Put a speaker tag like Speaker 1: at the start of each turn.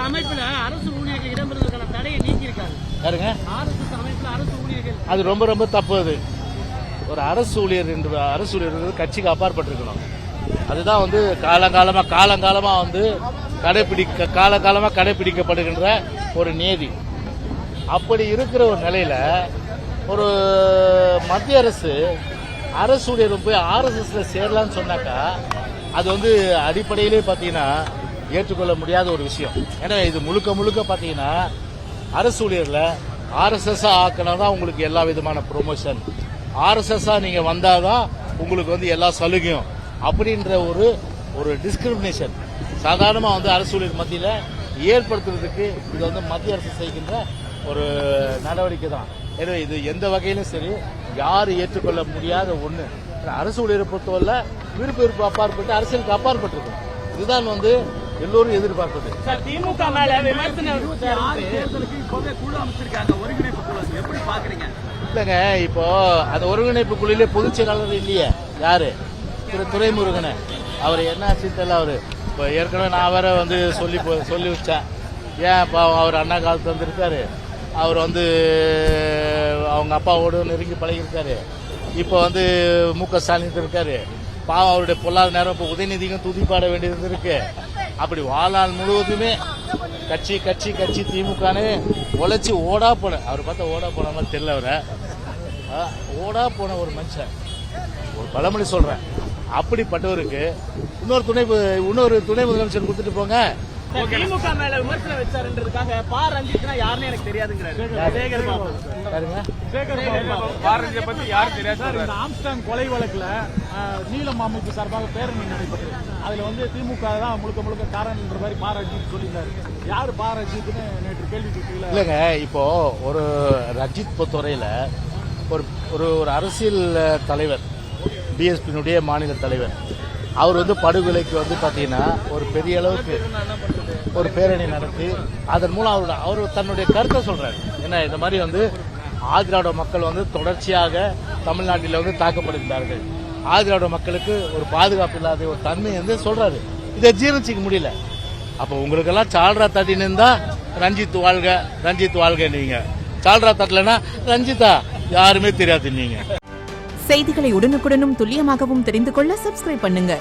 Speaker 1: அமைப்புல அரசு ஊழியர்கள் இடம்பெறுவதற்கான தடையை நீக்கியிருக்காங்க.
Speaker 2: யாருங்க?
Speaker 1: RSS அமைப்புல அரசு ஊழியர்கள்.
Speaker 2: அது ரொம்ப ரொம்ப தப்பு. அது ஒரு அரசு ஊழியர் கட்சிக்கு அப்பாற்பட்டிருக்கணும். அதுதான் வந்து காலங்காலமா வந்து கடைபிடிக்கப்படுகின்ற ஒரு நீதி. அப்படி இருக்கிற ஒரு நிலையில ஒரு மத்திய அரசு ஊழியர் போய் RSSல சேரலான்னு சொன்னாக்கா அது வந்து அடிப்படையிலே பாத்தீங்கன்னா ஏற்றுக்கொள்ள முடியாத ஒரு விஷயம். ஏன்னா இது முழுக்க பாத்தீங்கன்னா அரசு ஊழியர்ல RSS ஆக்கினாதான் உங்களுக்கு எல்லா விதமான ப்ரொமோஷன், RSS நீங்க வந்தாதான் உங்களுக்கு வந்து எல்லா சலுகையும் அப்படின்ற ஒரு டிஸ்கிரிமினேஷன் சாதாரணமா வந்து அரசு ஊழியர் மத்தியில ஏற்படுத்துறதுக்கு இது வந்து மத்திய அரசு செய்கின்ற ஒரு நடவடிக்கை தான். எனவே இது எந்த வகையிலும் சரி யாரும் ஏற்றுக்கொள்ள முடியாத ஒண்ணு. அரசு ஊழியரை பொறுத்தவரை விருப்ப அப்பாற்பட்டு அரசியலுக்கு அப்பாற்பட்டிருக்கும். இதுதான் வந்து எல்லோரும் எதிர்பார்ப்பது.
Speaker 1: திமுக மேல விமர்சனம் குழு அமைச்சிருக்காங்க, ஒருங்கிணைப்பு குழு, எப்படி பாக்குறீங்க?
Speaker 2: இல்லங்க, இப்போ அந்த ஒருங்கிணைப்பு குழுவிலே பொதுச் செயலாளர் இல்லையே, யாரு? திரு துரைமுருகன். அவர் என்ன ஆச்சுன்னு அவரு இப்போ ஏற்கனவே நான் வேற வந்து சொல்லி வச்சேன். ஏன் இப்போ அவர் அண்ணா காலத்துல வந்துருக்காரு, அவர் வந்து அவங்க அப்பாவோடு நெருங்கி பழகிருக்காரு. இப்போ வந்து MK ஸ்டாலின் இருக்காரு. பாவம் அவருடைய பொல்லாத நேரம் இப்போ உதயநிதிக்கும் துதிப்பாட வேண்டியது இருக்கு. அப்படி வாழ்நாள் முழுவதுமே கட்சி திமுகன்னு உழைச்சி ஓடா போன, அவர் பார்த்தா ஓடா போன மாதிரி தெரியல. அவரை ஓடா போன ஒரு மனுஷன், ஒரு பழமொழி சொல்றேன். அப்படிப்பட்டவருக்கு இன்னொரு துணை முதலமைச்சர் கொடுத்துட்டு போங்க.
Speaker 1: திமுக மேல விமர்சனம் வச்சாருன்றதுக்காக ரஞ்சித்னா யாருன்னு எனக்கு தெரியாதுங்கிறாரு. ஆம்ஸ்டாங் கொலை வழக்குல நீலம் அமைப்பு சார்பாக பேரணி நடைபெற்றது. அதுல வந்து திமுக தான் முழுக்க காரணம்ன்ற மாதிரி ரஞ்சித் சொல்லியிருந்தாரு. யாரு ரஞ்சித்னு நேற்று கேள்வி கேட்கல.
Speaker 2: இல்லங்க, இப்போ ஒரு ரஞ்சித் பொறுத்தவரையில ஒரு அரசியல் தலைவர், BSP மாநில தலைவர், அவர் வந்து படுகொலைக்கு வந்து பாத்தீங்கன்னா ஒரு பெரிய அளவுக்கு ஒரு பேரணி நடத்தி அதன் மூலம் அவர் தன்னுடைய கருத்தை சொல்றாரு. ஏன்னா இந்த மாதிரி வந்து ஆதிராவிட மக்கள் வந்து தொடர்ச்சியாக தமிழ்நாட்டில் வந்து தாக்கப்படுகிறார்கள், ஆதிராவிட மக்களுக்கு ஒரு பாதுகாப்பு இல்லாத ஒரு தன்மை வந்து சொல்றாரு. இதை ஜீரணிச்சிக்க முடியல. அப்ப உங்களுக்கெல்லாம் சால்ரா தட்டின்னு இருந்தா ரஞ்சித் வாழ்க நீங்க, சால்ரா தட்டலன்னா ரஞ்சிதா யாருமே தெரியாது நீங்க.
Speaker 3: செய்திகளை உடனுக்குடனும் துல்லியமாகவும் தெரிந்து கொள்ள சப்ஸ்கிரைப் பண்ணுங்க.